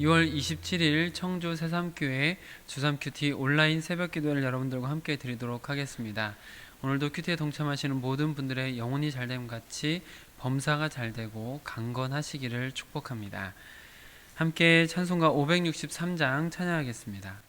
2월 27일 청주 새삼교회 주삼 큐티 온라인 새벽 기도회를 여러분들과 함께 드리도록 하겠습니다. 오늘도 큐티에 동참하시는 모든 분들의 영혼이 잘됨 같이 범사가 잘되고 강건하시기를 축복합니다. 함께 찬송가 563장 찬양하겠습니다.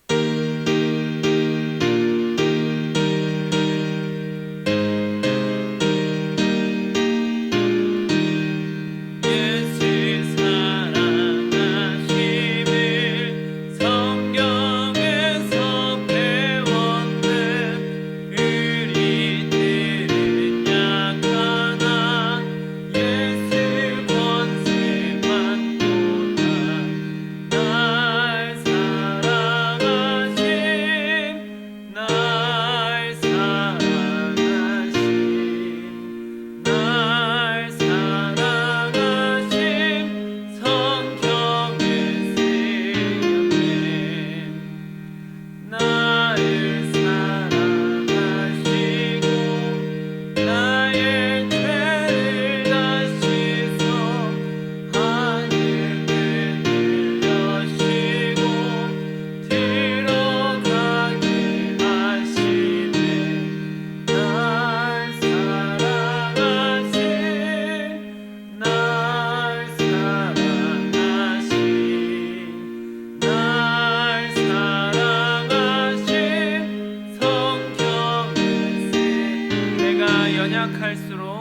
연약할수록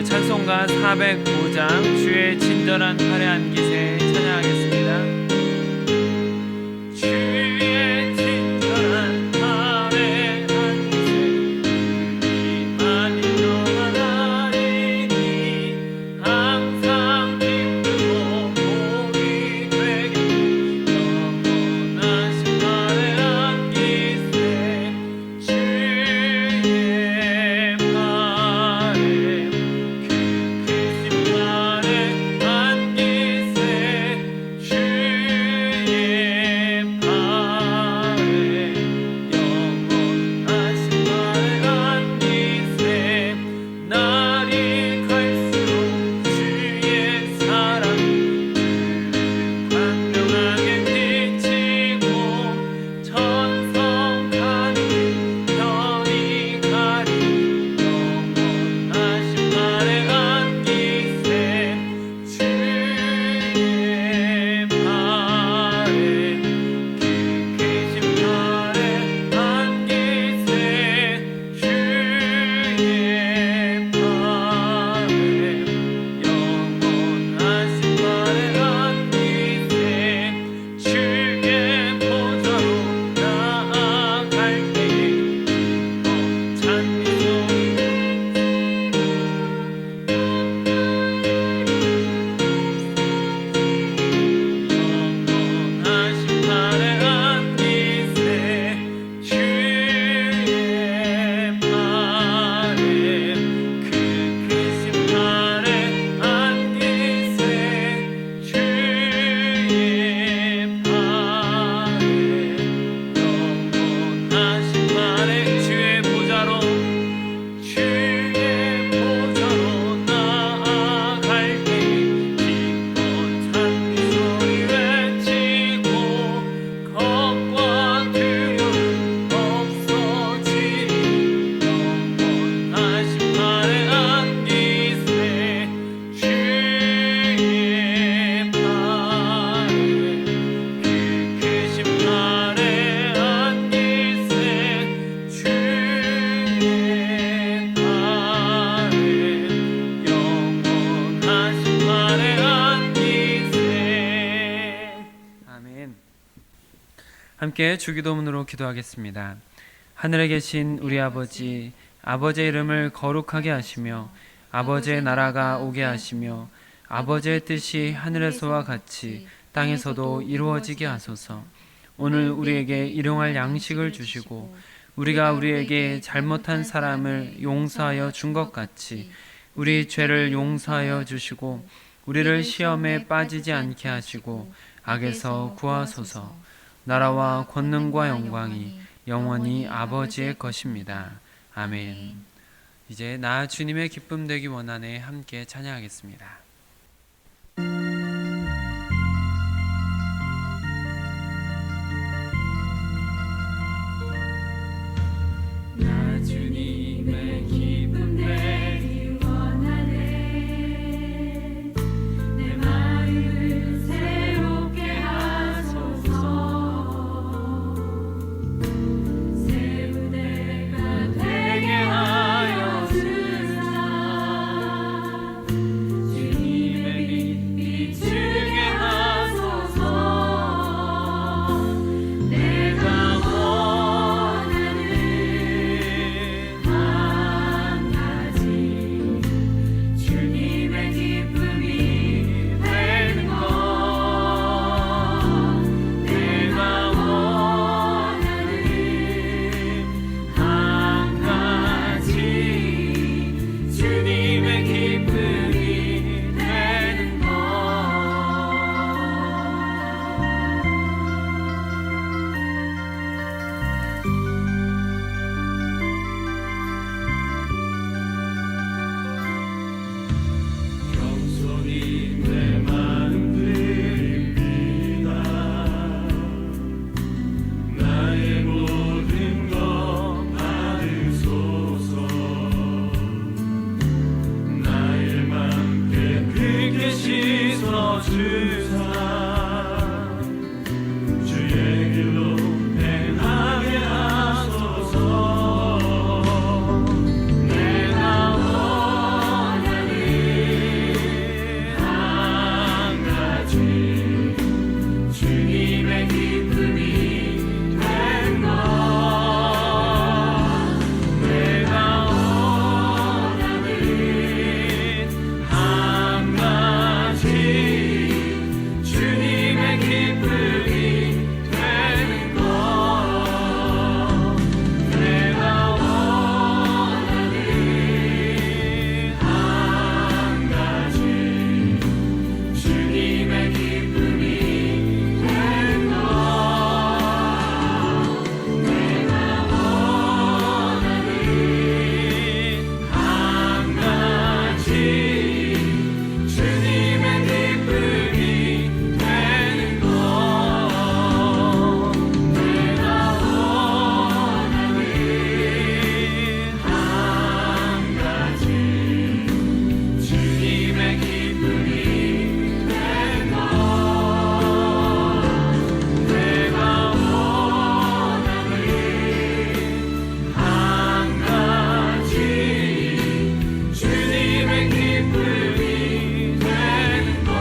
찬송가 409장 주의 친절한 팔에 안기세 찬양하겠습니다. 주의 친절한 팔에 안기세 우리만 인정하나이니 항상 기쁘고 복이 되게 영원하신 팔에 안기세 주의 팔에 그 크신 팔에 안기세 함께 주기도문으로 기도하겠습니다. 하늘에 계신 우리 아버지, 아버지의 이름을 거룩하게 하시며 아버지의 나라가 오게 하시며 아버지의 뜻이 하늘에서와 같이 땅에서도 이루어지게 하소서. 오늘 우리에게 일용할 양식을 주시고 우리가 우리에게 잘못한 사람을 용서하여 준 것 같이 우리 죄를 용서하여 주시고 우리를 시험에 빠지지 않게 하시고 악에서 구하소서. 나라와 권능과 영광이 영원히 아버지의 것입니다. 아멘. 이제 나 주님의 기쁨 되기 원하네 함께 찬양하겠습니다. 나 주님의 기쁨 되기 원하네 내 마음을 새롭게 하소서 새 무대가 되게 하여 주사 주님의 빛 비추게 하소서 내가 원하는 한 가지 주님의 기쁨이 되는 것 내가 원하는 한 가지 주님의 기쁨이 되는 것 겸손히 내 마음 드립니다 나의 모든 것 받으소서 나의 맘 깨끗게 씻어주사 주의 길로 행하게 하소서 내가 원하는 한 가지 주님의 기쁨이 된 것 내가 원하는 한 가지 주님의 기쁨이 되는 것 내가 원하는 한 가지 주님의 기쁨이 된 것 내가 원하는 한 가지 주님의 기쁨이 되는 것 내가 원하는 한 가지 주님의 기쁨이 된 것 내가 원하는 한 가지 주님의 기쁨이 되는 것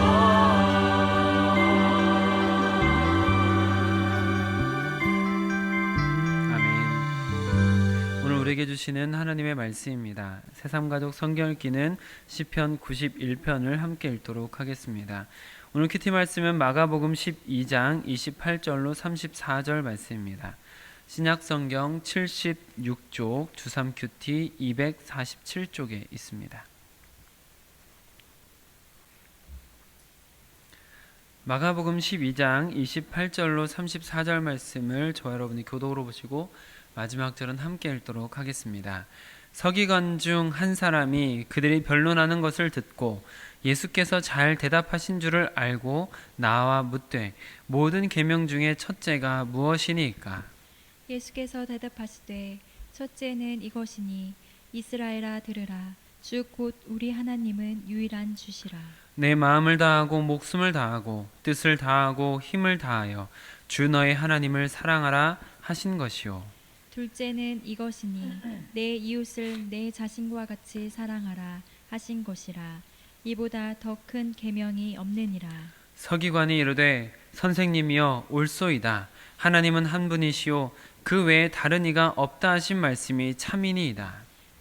아멘. 오늘 우리에게 주시는 하나님의 말씀입니다. 새삼가족 성경 읽기는 시편 91편을 함께 읽도록 하겠습니다. 오늘 큐티 말씀은 마가복음 12장 28절로 34절 말씀입니다. 신약성경 76쪽 주삼 큐티 247쪽에 있습니다. 마가복음 12장 28절로 34절 말씀을 저와 여러분이 교독으로 보시고 마지막 절은 함께 읽도록 하겠습니다. 서기관 중 한 사람이 그들이 변론하는 것을 듣고 예수께서 잘 대답하신 줄을 알고 나와 묻되 모든 계명 중에 첫째가 무엇이니까? 예수께서 대답하시되 첫째는 이것이니 이스라엘아 들으라 주 곧 우리 하나님은 유일한 주시라. 내 마음을 다하고 목숨을 다하고 뜻을 다하고 힘을 다하여 주 너의 하나님을 사랑하라 하신 것이요. 둘째는 이것이니 내 이웃을 내 자신과 같이 사랑하라 하신 것이라. 이보다 더 큰 계명이 없느니라. 서기관이 이르되 선생님이여 옳소이다. 하나님은 한 분이시요 그 외에 다른 이가 없다 하신 말씀이 참이니이다.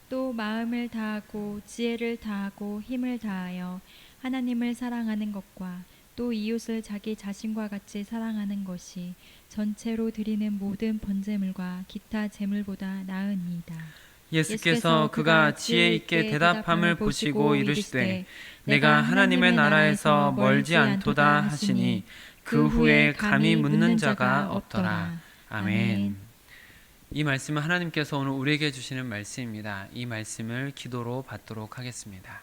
또 마음을 다하고 지혜를 다하고 힘을 다하여 하나님을 사랑하는 것과 또 이웃을 자기 자신과 같이 사랑하는 것이 전체로 드리는 모든 번제물과 기타 제물보다 나으니이다. 예수께서 그가 지혜 있게 대답함을 보시고 이르시되 내가 하나님의 나라에서 멀지 않도다 하시니 그 후에 감히 묻는 자가 없더라. 아멘. 이 말씀은 하나님께서 오늘 우리에게 주시는 말씀입니다. 이 말씀을 기도로 받도록 하겠습니다.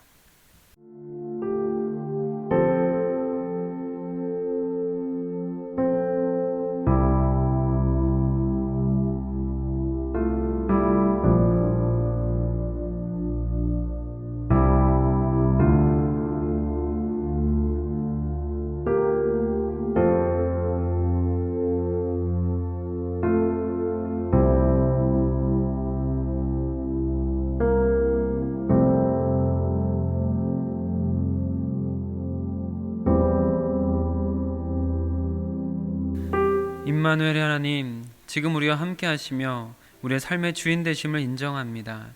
임마누엘의 하나님, 지금 우리와 함께 하시며 우리의 삶의 주인 되심을 인정합니다.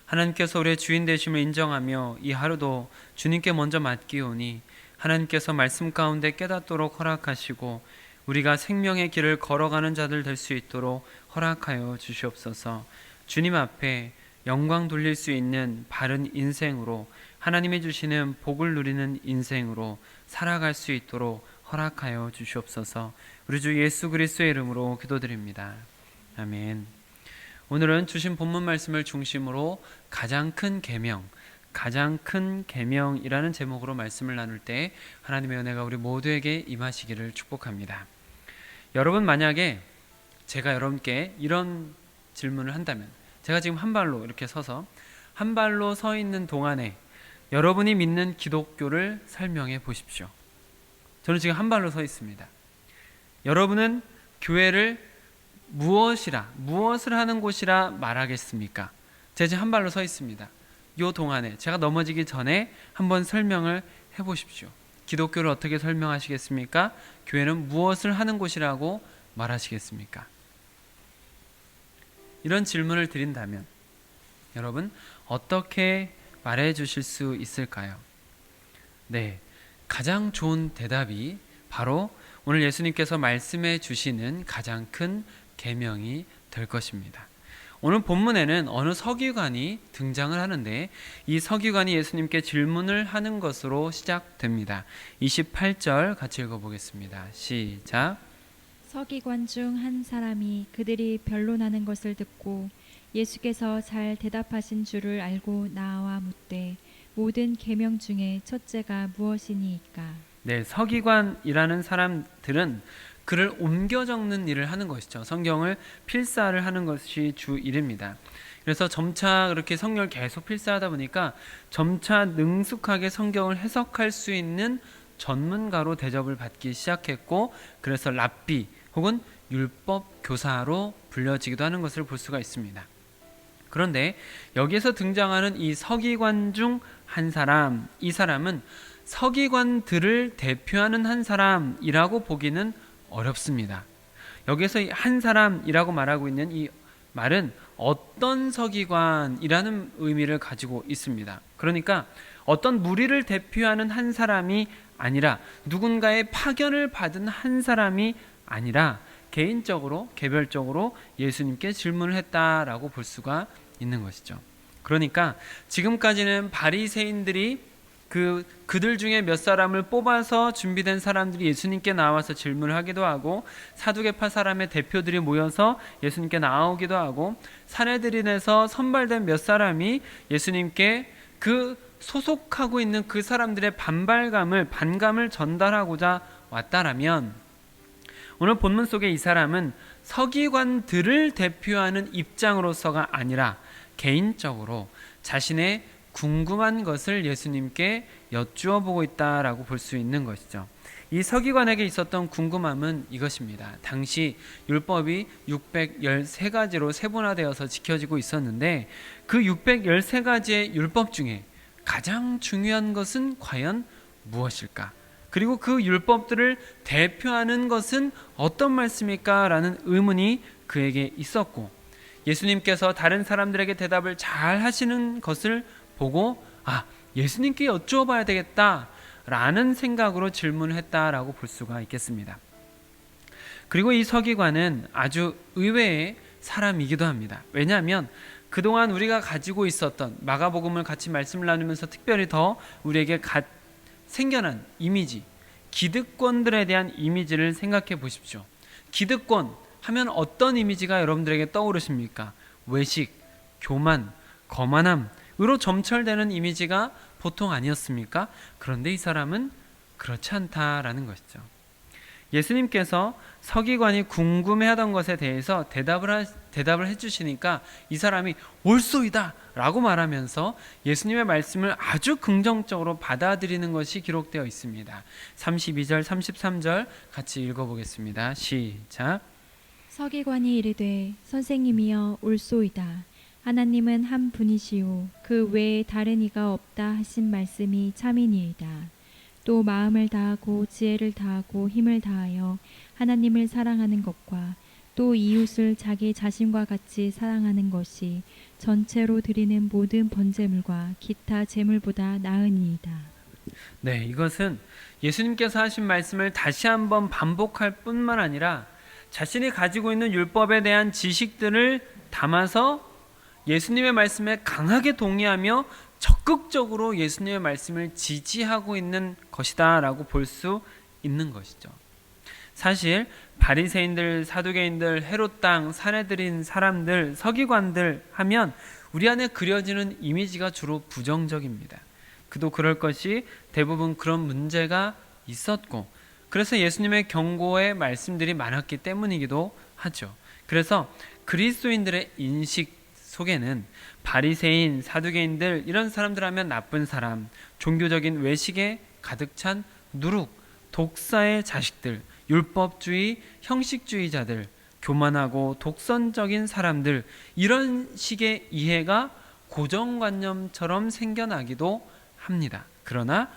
하나님께서 우리의 주인 되심을 인정하며 이 하루도 주님께 먼저 맡기오니 하나님께서 말씀 가운데 깨닫도록 허락하시고 우리가 생명의 길을 걸어가는 자들 될 수 있도록 허락하여 주시옵소서. 주님 앞에 영광 돌릴 수 있는 바른 인생으로 하나님이 주시는 복을 누리는 인생으로 살아갈 수 있도록 허락하여 주시옵소서. 우리 주 예수 그리스도의 이름으로 기도드립니다. 아멘. 오늘은 주신 본문 말씀을 중심으로 가장 큰 계명이라는 제목으로 말씀을 나눌 때 하나님의 은혜가 우리 모두에게 임하시기를 축복합니다. 여러분, 만약에 제가 여러분께 이런 질문을 한다면, 제가 지금 한 발로 이렇게 서서 한 발로 서 있는 동안에 여러분이 믿는 기독교를 설명해 보십시오. 저는 지금 한 발로 서 있습니다. 여러분은 교회를 무엇을 하는 곳이라 말하겠습니까? 제가 지금 한 발로 서 있습니다. 이 동안에 제가 넘어지기 전에 한번 설명을 해보십시오. 기독교를 어떻게 설명하시겠습니까? 교회는 무엇을 하는 곳이라고 말하시겠습니까? 이런 질문을 드린다면 여러분 어떻게 말해 주실 수 있을까요? 네, 가장 좋은 대답이 바로 오늘 예수님께서 말씀해 주시는 가장 큰 계명이 될 것입니다. 오늘 본문에는 어느 서기관이 등장을 하는데 이 서기관이 예수님께 질문을 하는 것으로 시작됩니다. 28절 같이 읽어보겠습니다. 시작. 서기관 중 한 사람이 그들이 변론하는 것을 듣고 예수께서 잘 대답하신 줄을 알고 나와 묻되 모든 계명 중에 첫째가 무엇이니이까? 네, 서기관이라는 사람들은 글을 옮겨 적는 일을 하는 것이죠. 성경을 필사를 하는 것이 주 일입니다. 그래서 점차 그렇게 성경을 계속 필사하다 보니까 점차 능숙하게 성경을 해석할 수 있는 전문가로 대접을 받기 시작했고, 그래서 랍비 혹은 율법 교사로 불려지기도 하는 것을 볼 수가 있습니다. 그런데 여기에서 등장하는 이 서기관 중 한 사람, 이 사람은 서기관들을 대표하는 한 사람이라고 보기는 어렵습니다. 여기서 한 사람이라고 말하고 있는 이 말은 어떤 서기관이라는 의미를 가지고 있습니다. 그러니까 어떤 무리를 대표하는 한 사람이 아니라 누군가의 파견을 받은 한 사람이 아니라 개인적으로 개별적으로 예수님께 질문을 했다라고 볼 수가 있는 것이죠. 그러니까 지금까지는 바리새인들이 그들 중에 몇 사람을 뽑아서 준비된 사람들이 예수님께 나와서 질문을 하기도 하고, 사두개파 사람의 대표들이 모여서 예수님께 나오기도 하고, 산헤드린에서 선발된 몇 사람이 예수님께 그 소속하고 있는 그 사람들의 반감을 전달하고자 왔다라면, 오늘 본문 속의 이 사람은 서기관들을 대표하는 입장으로서가 아니라 개인적으로 자신의 궁금한 것을 예수님께 여쭈어 보고 있다라고 볼 수 있는 것이죠. 이 서기관에게 있었던 궁금함은 이것입니다. 당시 율법이 613가지로 세분화되어서 지켜지고 있었는데 그 613가지의 율법 중에 가장 중요한 것은 과연 무엇일까? 그리고 그 율법들을 대표하는 것은 어떤 말씀일까? 라는 의문이 그에게 있었고, 예수님께서 다른 사람들에게 대답을 잘 하시는 것을 보고 예수님께 여쭈어봐야 되겠다 라는 생각으로 질문을 했다라고 볼 수가 있겠습니다. 그리고 이 서기관은 아주 의외의 사람이기도 합니다. 왜냐하면 그동안 우리가 가지고 있었던, 마가복음을 같이 말씀을 나누면서 특별히 더 우리에게 생겨난 이미지, 기득권들에 대한 이미지를 생각해 보십시오. 기득권 하면 어떤 이미지가 여러분들에게 떠오르십니까? 외식, 교만, 거만함으로 점철되는 이미지가 보통 아니었습니까? 그런데 이 사람은 그렇지 않다라는 것이죠. 예수님께서 서기관이 궁금해하던 것에 대해서 대답을 해주시니까 이 사람이 옳소이다 라고 말하면서 예수님의 말씀을 아주 긍정적으로 받아들이는 것이 기록되어 있습니다. 32절 33절 같이 읽어보겠습니다. 시작. 서기관이 이르되 선생님이여 옳소이다. 하나님은 한 분이시오 그 외에 다른 이가 없다 하신 말씀이 참이니이다. 또 마음을 다하고 지혜를 다하고 힘을 다하여 하나님을 사랑하는 것과 또 이웃을 자기 자신과 같이 사랑하는 것이 전체로 드리는 모든 번제물과 기타 제물보다 나으니이다. 네, 이것은 예수님께서 하신 말씀을 다시 한번 반복할 뿐만 아니라 자신이 가지고 있는 율법에 대한 지식들을 담아서 예수님의 말씀에 강하게 동의하며 적극적으로 예수님의 말씀을 지지하고 있는 것이다 라고 볼 수 있는 것이죠. 사실 바리새인들, 사두개인들, 헤롯 땅, 사내들인 사람들, 서기관들 하면 우리 안에 그려지는 이미지가 주로 부정적입니다. 그도 그럴 것이 대부분 그런 문제가 있었고, 그래서 예수님의 경고의 말씀들이 많았기 때문이기도 하죠. 그래서 그리스도인들의 인식 속에는 바리새인, 사두개인들 이런 사람들 하면 나쁜 사람, 종교적인 외식에 가득 찬 누룩, 독사의 자식들, 율법주의, 형식주의자들, 교만하고 독선적인 사람들, 이런 식의 이해가 고정관념처럼 생겨나기도 합니다. 그러나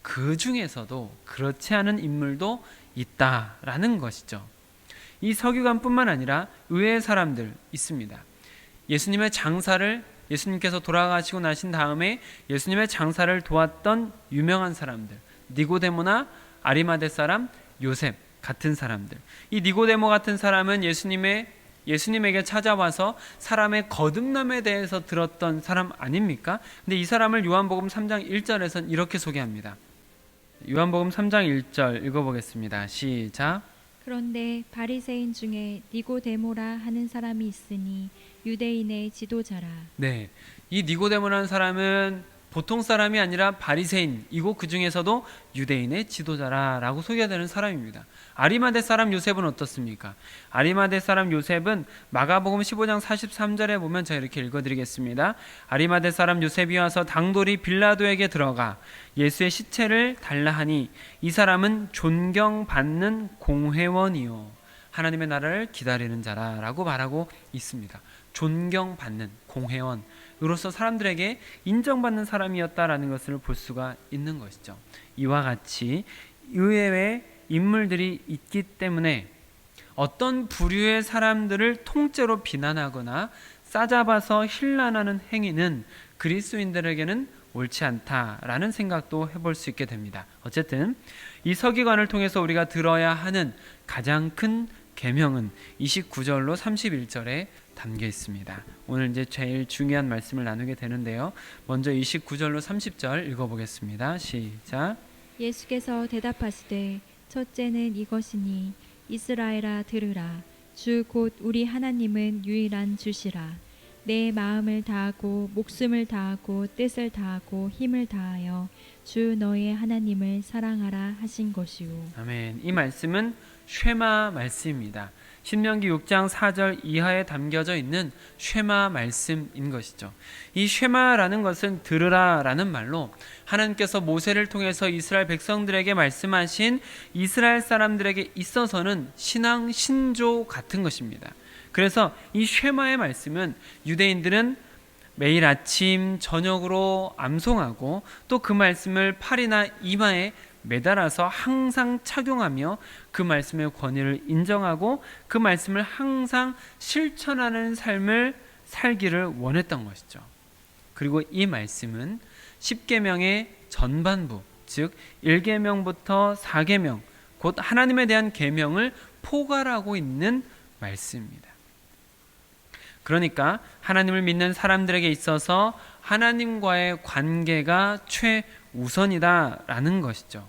그 중에서도 그렇지 않은 인물도 있다라는 것이죠. 이 서기관뿐만 아니라 의외의 사람들 있습니다. 예수님의 장사를, 예수님께서 돌아가시고 나신 다음에 예수님의 장사를 도왔던 유명한 사람들, 니고데모나 아리마대 사람 요셉 같은 사람들. 이 니고데모 같은 사람은 예수님에게 찾아와서 사람의 거듭남에 대해서 들었던 사람 아닙니까? 근데 이 사람을 요한복음 3장 1절에서는 이렇게 소개합니다. 요한복음 3장 1절 읽어보겠습니다. 시작. 그런데 바리새인 중에 니고데모라 하는 사람이 있으니 유대인의 지도자라. 네, 이 니고데모라는 사람은 보통 사람이 아니라 바리새인이고 그 중에서도 유대인의 지도자라고 소개되는 사람입니다. 아리마대 사람 요셉은 어떻습니까? 아리마대 사람 요셉은 마가복음 15장 43절에 보면 제가 이렇게 읽어드리겠습니다. 아리마대 사람 요셉이 와서 당돌이 빌라도에게 들어가 예수의 시체를 달라 하니 이 사람은 존경받는 공회원이요 하나님의 나라를 기다리는 자라라고 말하고 있습니다. 존경받는 공회원으로서 사람들에게 인정받는 사람이었다라는 것을 볼 수가 있는 것이죠. 이와 같이 의외의 인물들이 있기 때문에 어떤 부류의 사람들을 통째로 비난하거나 싸잡아서 힐난하는 행위는 그리스도인들에게는 옳지 않다라는 생각도 해볼 수 있게 됩니다. 어쨌든 이 서기관을 통해서 우리가 들어야 하는 가장 큰 계명은 29절로 31절에 담겨 있습니다. 오늘 이제 제일 중요한 말씀을 나누게 되는데요. 먼저 29절로 30절 읽어보겠습니다. 시작. 예수께서 대답하시되 첫째는 이것이니 이스라엘아 들으라. 주 곧 우리 하나님은 유일한 주시라. 내 마음을 다하고 목숨을 다하고 뜻을 다하고 힘을 다하여 주 너의 하나님을 사랑하라 하신 것이요. 아멘. 이 말씀은 쉐마 말씀입니다. 신명기 6장 4절 이하에 담겨져 있는 쉐마 말씀인 것이죠. 이 쉐마라는 것은 들으라라는 말로 하나님께서 모세를 통해서 이스라엘 백성들에게 말씀하신 이스라엘 사람들에게 있어서는 신앙 신조 같은 것입니다. 그래서 이 쉐마의 말씀은 유대인들은 매일 아침 저녁으로 암송하고 또 그 말씀을 팔이나 이마에 매달아서 항상 착용하며 그 말씀의 권위를 인정하고 그 말씀을 항상 실천하는 삶을 살기를 원했던 것이죠. 그리고 이 말씀은 10계명의 전반부, 즉 1계명부터 4계명, 곧 하나님에 대한 계명을 포괄하고 있는 말씀입니다. 그러니까 하나님을 믿는 사람들에게 있어서 하나님과의 관계가 최우선이다라는 것이죠.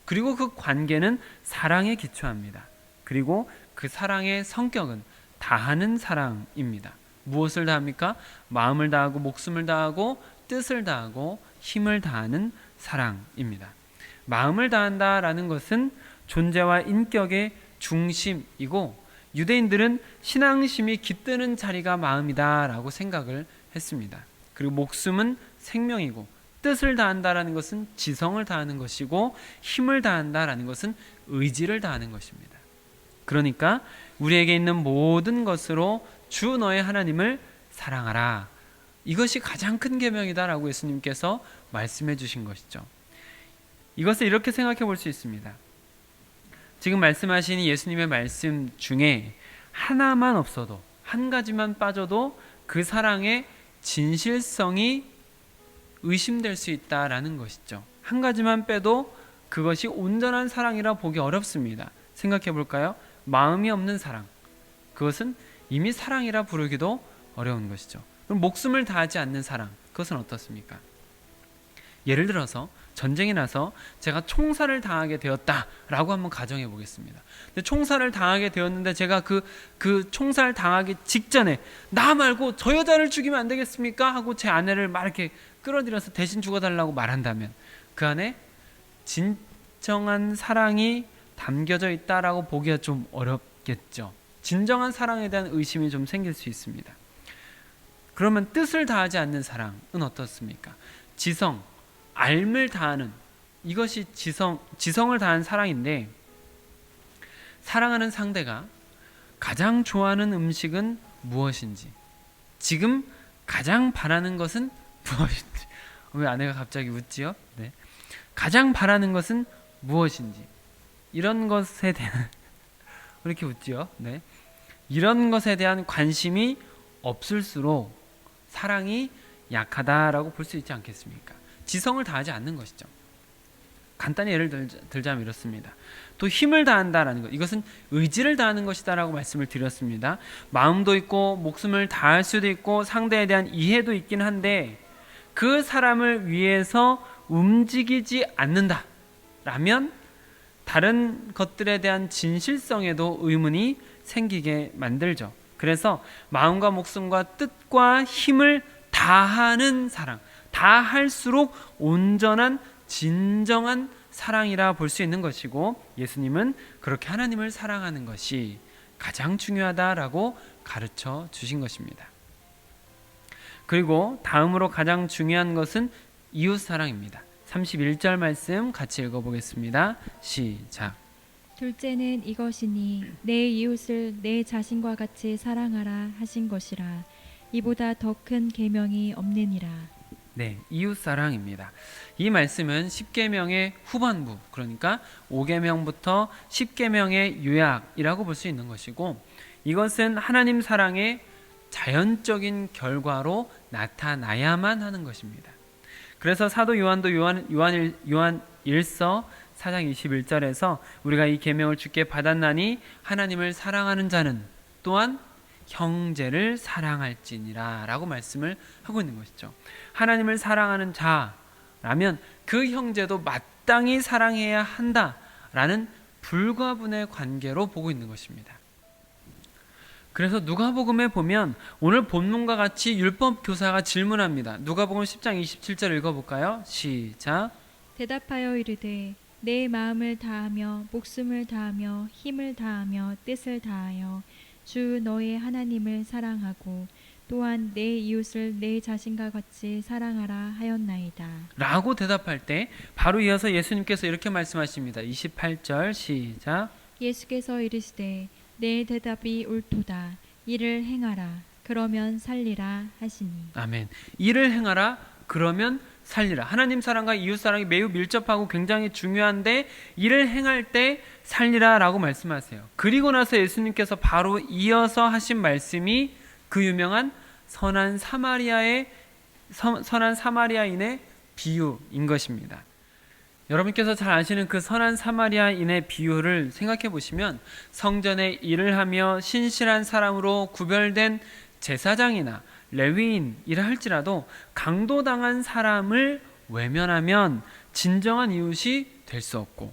그리고 그 관계는 사랑에 기초합니다. 그리고 그 사랑의 성격은 다하는 사랑입니다. 무엇을 다합니까? 마음을 다하고 목숨을 다하고 뜻을 다하고 힘을 다하는 사랑입니다. 마음을 다한다라는 것은 존재와 인격의 중심이고 유대인들은 신앙심이 깃드는 자리가 마음이다라고 생각을 했습니다. 그리고 목숨은 생명이고 뜻을 다한다라는 것은 지성을 다하는 것이고 힘을 다한다라는 것은 의지를 다하는 것입니다. 그러니까 우리에게 있는 모든 것으로 주 너의 하나님을 사랑하라. 이것이 가장 큰 계명이다라고 예수님께서 말씀해 주신 것이죠. 이것을 이렇게 생각해 볼 수 있습니다. 지금 말씀하신 예수님의 말씀 중에 하나만 없어도, 한 가지만 빠져도 그 사랑의 진실성이 의심될 수 있다라는 것이죠. 한 가지만 빼도 그것이 온전한 사랑이라 보기 어렵습니다. 생각해 볼까요? 마음이 없는 사랑, 그것은 이미 사랑이라 부르기도 어려운 것이죠. 그럼 목숨을 다하지 않는 사랑, 그것은 어떻습니까? 예를 들어서 전쟁이 나서 제가 총살을 당하게 되었다라고 한번 가정해 보겠습니다. 근데 총살을 당하게 되었는데 제가 그 총살 당하기 직전에 나 말고 저 여자를 죽이면 안 되겠습니까? 하고 제 아내를 막 이렇게 끌어들여서 대신 죽어달라고 말한다면 그 안에 진정한 사랑이 담겨져 있다라고 보기가 좀 어렵겠죠. 진정한 사랑에 대한 의심이 좀 생길 수 있습니다. 그러면 뜻을 다하지 않는 사랑은 어떻습니까? 지성, 알을 다하는, 이것이 지성을 다한 사랑인데, 사랑하는 상대가 가장 좋아하는 음식은 무엇인지, 지금 가장 바라는 것은 무엇인지. 왜 아내가 갑자기 웃지요? 네. 가장 바라는 것은 무엇인지, 이런 것에 대한 왜 이렇게 웃지요? 네. 이런 것에 대한 관심이 없을수록 사랑이 약하다라고 볼 수 있지 않겠습니까? 지성을 다하지 않는 것이죠. 간단히 예를 들자면 이렇습니다. 또 힘을 다한다라는 것, 이것은 의지를 다하는 것이다라고 말씀을 드렸습니다. 마음도 있고 목숨을 다할 수도 있고 상대에 대한 이해도 있긴 한데 그 사람을 위해서 움직이지 않는다라면 다른 것들에 대한 진실성에도 의문이 생기게 만들죠. 그래서 마음과 목숨과 뜻과 힘을 다하는 사랑, 다할수록 온전한 진정한 사랑이라 볼 수 있는 것이고, 예수님은 그렇게 하나님을 사랑하는 것이 가장 중요하다라고 가르쳐 주신 것입니다. 그리고 다음으로 가장 중요한 것은 이웃 사랑입니다. 31절 말씀 같이 읽어보겠습니다. 시작. 둘째는 이것이니 내 이웃을 내 자신과 같이 사랑하라 하신 것이라. 이보다 더 큰 계명이 없느니라. 네, 이웃 사랑입니다. 이 말씀은 10계명의 후반부, 그러니까 5계명부터 10계명의 요약이라고 볼 수 있는 것이고, 이것은 하나님 사랑의 자연적인 결과로 나타나야만 하는 것입니다. 그래서 사도 요한도 요한 1서 4장 21절에서 우리가 이 계명을 주께 받았나니 하나님을 사랑하는 자는 또한 형제를 사랑할지니라 라고 말씀을 하고 있는 것이죠. 하나님을 사랑하는 자라면 그 형제도 마땅히 사랑해야 한다라는 불가분의 관계로 보고 있는 것입니다. 그래서 누가복음에 보면 오늘 본문과 같이 율법 교사가 질문합니다. 누가복음 10장 27절 읽어볼까요? 시작. 대답하여 이르되 내 마음을 다하며 목숨을 다하며 힘을 다하며 뜻을 다하여 주 너의 하나님을 사랑하고 또한 내 이웃을 내 자신과 같이 사랑하라 하였나이다. 라고 대답할 때 바로 이어서 예수님께서 이렇게 말씀하십니다. 28절 시작. 예수께서 이르시되 내 대답이 옳도다. 이를 행하라. 그러면 살리라 하시니. 아멘. 이를 행하라. 그러면 살리라. 하나님 사랑과 이웃 사랑이 매우 밀접하고 굉장히 중요한데 이를 행할 때 살리라 라고 말씀하세요. 그리고 나서 예수님께서 바로 이어서 하신 말씀이 그 유명한 선한 사마리아인의 비유인 것입니다. 여러분께서 잘 아시는 그 선한 사마리아인의 비유를 생각해 보시면 성전에 일을 하며 신실한 사람으로 구별된 제사장이나 레위인이라 할지라도 강도당한 사람을 외면하면 진정한 이웃이 될 수 없고,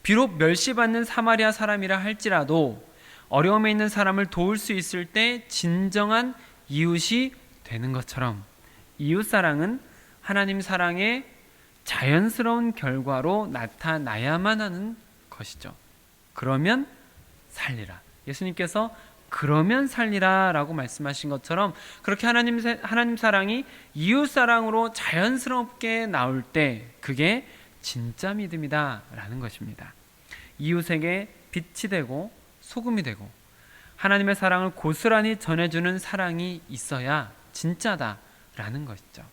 비록 멸시받는 사마리아 사람이라 할지라도 어려움에 있는 사람을 도울 수 있을 때 진정한 이웃이 되는 것처럼 이웃사랑은 하나님 사랑의 자연스러운 결과로 나타나야만 하는 것이죠. 그러면 살리라. 예수님께서 그러면 살리라 라고 말씀하신 것처럼 그렇게 하나님 사랑이 이웃 사랑으로 자연스럽게 나올 때 그게 진짜 믿음이다 라는 것입니다. 이웃에게 빛이 되고 소금이 되고 하나님의 사랑을 고스란히 전해주는 사랑이 있어야 진짜다 라는 것이죠.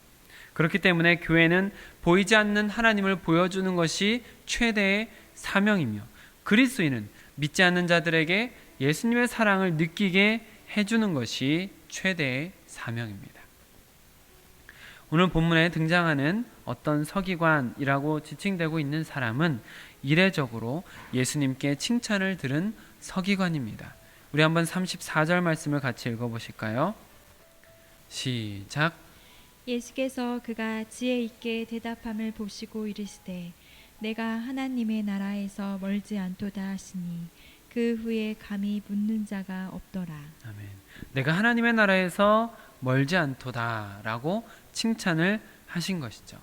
그렇기 때문에 교회는 보이지 않는 하나님을 보여주는 것이 최대의 사명이며, 그리스도인은 믿지 않는 자들에게 예수님의 사랑을 느끼게 해주는 것이 최대의 사명입니다. 오늘 본문에 등장하는 어떤 서기관이라고 지칭되고 있는 사람은 이례적으로 예수님께 칭찬을 들은 서기관입니다. 우리 한번 34절 말씀을 같이 읽어보실까요? 시작. 예수께서 그가 지혜 있게 대답함을 보시고 이르시되 내가 하나님의 나라에서 멀지 않도다 하시니 그 후에 감히 묻는 자가 없더라. 아멘. 내가 하나님의 나라에서 멀지 않도다 라고 칭찬을 하신 것이죠.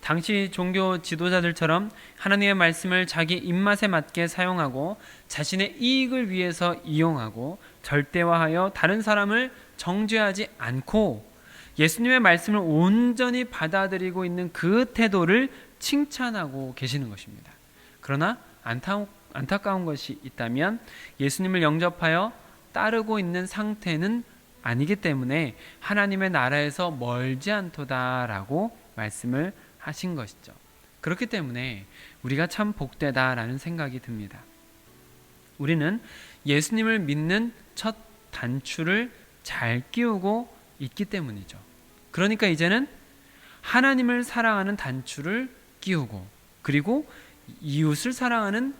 당시 종교 지도자들처럼 하나님의 말씀을 자기 입맛에 맞게 사용하고 자신의 이익을 위해서 이용하고 절대화하여 다른 사람을 정죄하지 않고 예수님의 말씀을 온전히 받아들이고 있는 그 태도를 칭찬하고 계시는 것입니다. 그러나 안타까운 것이 있다면 예수님을 영접하여 따르고 있는 상태는 아니기 때문에 하나님의 나라에서 멀지 않도다라고 말씀을 하신 것이죠. 그렇기 때문에 우리가 참 복되다라는 생각이 듭니다. 우리는 예수님을 믿는 첫 단추를 잘 끼우고 있기 때문이죠. 그러니까 이제는 하나님을 사랑하는 단추를 끼우고, 그리고 이웃을 사랑하는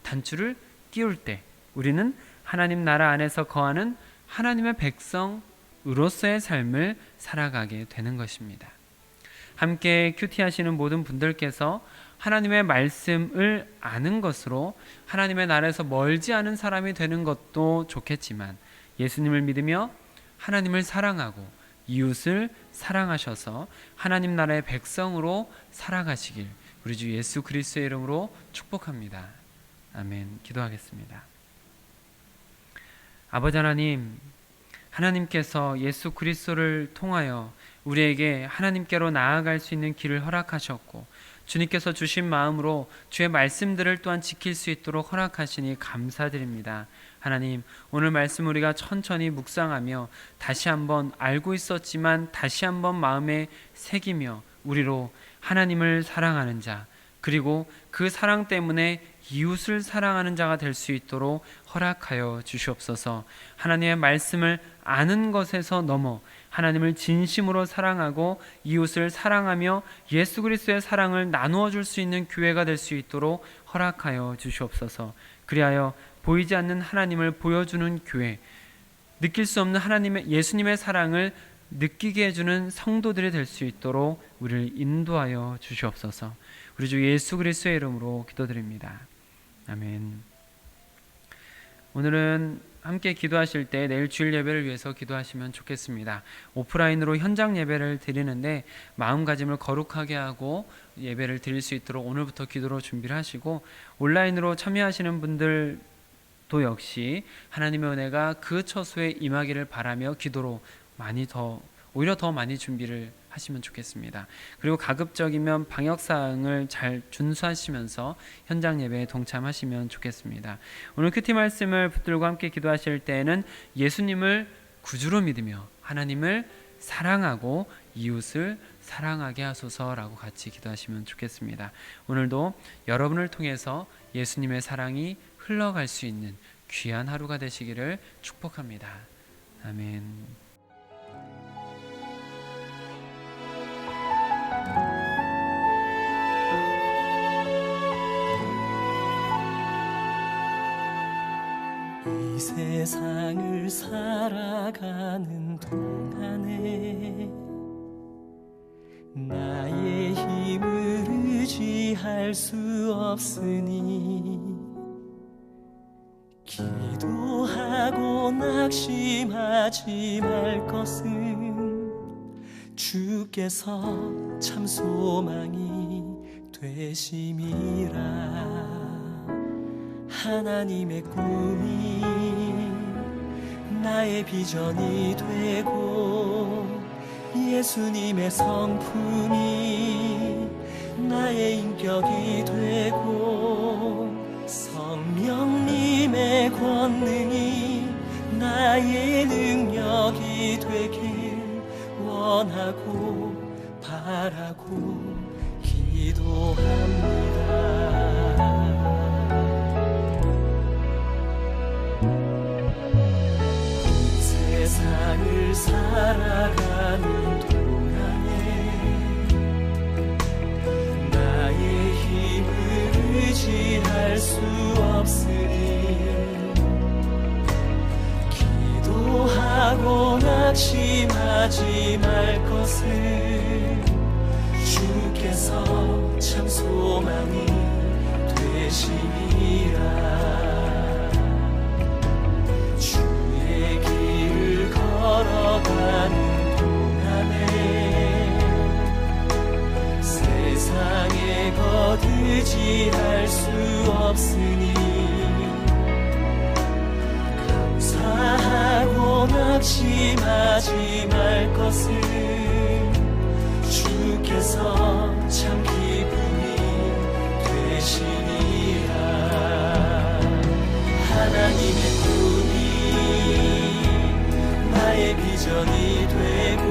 단추를 끼울 때 우리는 하나님 나라 안에서 거하는 하나님의 백성으로서의 삶을 살아가게 되는 것입니다. 함께 큐티 하시는 모든 분들께서 하나님의 말씀을 아는 것으로 하나님의 나라에서 멀지 않은 사람이 되는 것도 좋겠지만, 예수님을 믿으며 하나님을 사랑하고 이웃을 사랑하셔서 하나님 나라의 백성으로 살아가시길 우리 주 예수 그리스도의 이름으로 축복합니다. 아멘. 기도하겠습니다. 아버지 하나님, 하나님께서 예수 그리스도를 통하여 우리에게 하나님께로 나아갈 수 있는 길을 허락하셨고, 주님께서 주신 마음으로 주의 말씀들을 또한 지킬 수 있도록 허락하시니 감사드립니다. 하나님, 오늘 말씀 우리가 천천히 묵상하며 다시 한번 알고 있었지만 다시 한번 마음에 새기며 우리로 하나님을 사랑하는 자, 그리고 그 사랑 때문에 이웃을 사랑하는 자가 될 수 있도록 허락하여 주시옵소서. 하나님의 말씀을 아는 것에서 넘어 하나님을 진심으로 사랑하고 이웃을 사랑하며 예수 그리스도의 사랑을 나누어 줄 수 있는 교회가 될 수 있도록 허락하여 주시옵소서. 그리하여 보이지 않는 하나님을 보여주는 교회, 느낄 수 없는 예수님의 사랑을 느끼게 해주는 성도들이 될 수 있도록 우리를 인도하여 주시옵소서. 우리 주 예수 그리스도의 이름으로 기도드립니다. 아멘. 오늘은 함께 기도하실 때 내일 주일 예배를 위해서 기도하시면 좋겠습니다. 오프라인으로 현장 예배를 드리는데 마음가짐을 거룩하게 하고 예배를 드릴 수 있도록 오늘부터 기도로 준비를 하시고, 온라인으로 참여하시는 분들도 역시 하나님의 은혜가 그 처소에 임하기를 바라며 기도로 오히려 더 많이 준비를 하시면 좋겠습니다. 그리고 가급적이면 방역사항을 잘 준수하시면서 현장 예배에 동참하시면 좋겠습니다. 오늘 큐티 말씀을 붙들고 함께 기도하실 때에는 예수님을 구주로 믿으며 하나님을 사랑하고 이웃을 사랑하게 하소서라고 같이 기도하시면 좋겠습니다. 오늘도 여러분을 통해서 예수님의 사랑이 흘러갈 수 있는 귀한 하루가 되시기를 축복합니다. 아멘. 이 세상을 살아가는 동안에 나의 힘을 의지할 수 없으니 기도하고 낙심하지 말 것은 주께서 참 소망이 되심이라. 하나님의 꿈이 나의 비전이 되고 예수님의 성품이 나의 인격이 되고 성령님의 권능이 나의 능력이 되길 원하고 바라고 기도합니다. 세상을 살아가는 동안에 나의 힘을 의지할 수 없으니 기도하고 낙심하지 말 것을 주께서 참 소망이 되심이라. 걸어가는 동안에 세상에 거두지할 수 없으니 감사하고 낙심하지 말 것을 주께서 참 기쁨이 되시니라. 하나님의 꿈이 나의 비전이 되고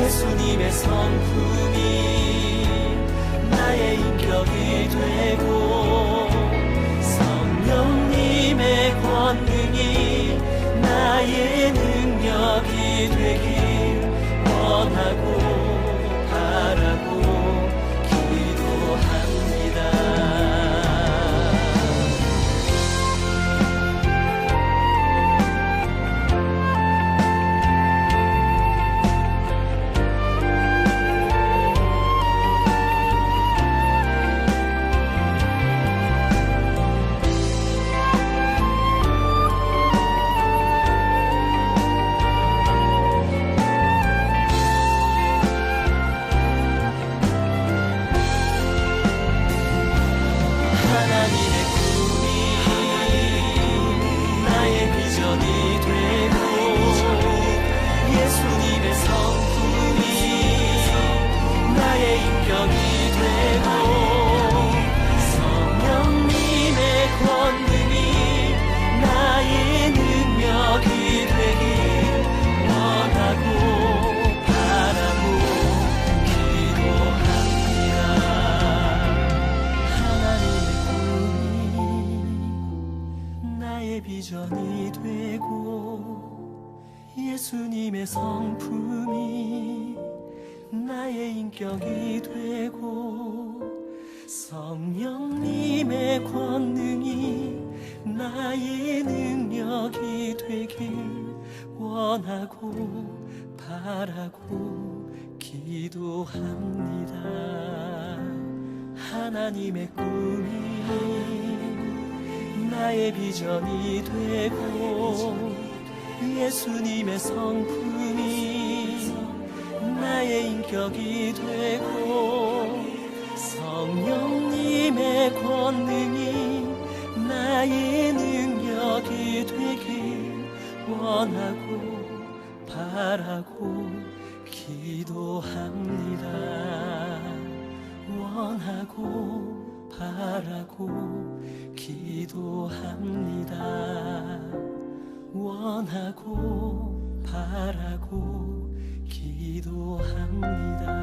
예수님의 성품이 나의 인격이 되고 성령님의 권능이 나의 능력이 되길 원하고 바라고 기도합니다. 비전이 되고 예수님의 성품이 나의 인격이 되고 성령님의 권능이 나의 능력이 되길 원하고 바라고 기도합니다. 하나님의 꿈이 나의 비전이 되고 예수님의 성품이 나의 인격이 되고 성령님의 권능이 나의 능력이 되길 원하고 바라고 기도합니다. 원하고 바라고 기도합니다. 원하고 바라고 기도합니다. 기도합니다.